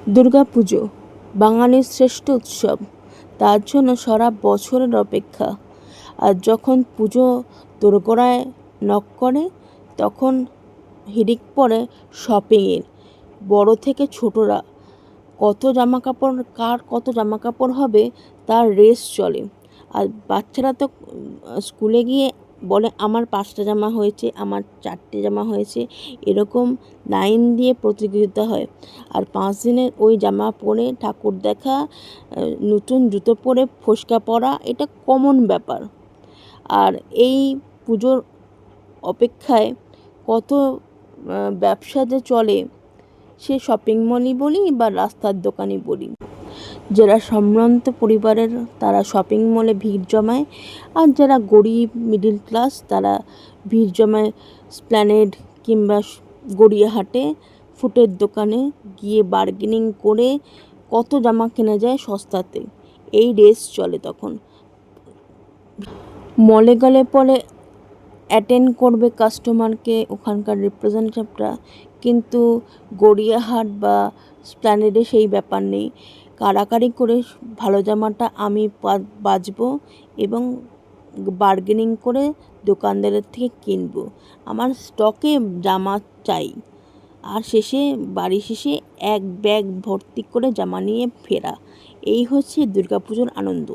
দুর্গাপুজো বাঙালির শ্রেষ্ঠ উৎসব, তার জন্য সারা বছরের অপেক্ষা। আর যখন পুজো দোরগোড়ায় নক করে তখন হিড়িক পড়ে শপিংয়ের। বড় থেকে ছোটরা কত জামাকাপড়, কার কত জামাকাপড় হবে তার রেস চলে। আর বাচ্চারা তো স্কুলে গিয়ে বলে আমার 5টা জামা হয়েছে, আমার 4টে জামা হয়েছে, এরকম লাইন দিয়ে প্রতিযোগিতা হয়। আর 5 দিনের ওই জামা পরে ঠাকুর দেখা, নতুন জুতো পরে ফোসকা পরা, এটা কমন ব্যাপার। আর এই পুজোর অপেক্ষায় কত ব্যবসা যে চলে, সে শপিং মলই বলি বা রাস্তার দোকানই বলি। যারা সম্ভ্রান্ত পরিবারের তারা শপিং মলে ভিড় জমায়, আর যারা গরিব মিডিল ক্লাস তারা ভিড় জমায় স্প্ল্যানেড কিংবা গড়িয়াহাটে ফুটের দোকানে গিয়ে বার্গেনিং করে কত জামা কেনা যায় সস্তাতে। এই রেস চলে তখন। মলে গেলে পরে অ্যাটেন্ড করবে কাস্টমারকে ওখানকার রিপ্রেজেন্টেটিভরা, কিন্তু গড়িয়াহাট বা স্প্ল্যানেডে সেই ব্যাপার নেই। কাড়াকাড়ি করে ভালো জামাটা আমি বাছবো এবং বার্গেনিং করে দোকানদারের থেকে কিনবো। আমার স্টকে জামা চাই। আর বাড়ি শেষে এক ব্যাগ ভর্তি করে জামা নিয়ে ফেরা। এই হচ্ছে দুর্গাপুজোর আনন্দ।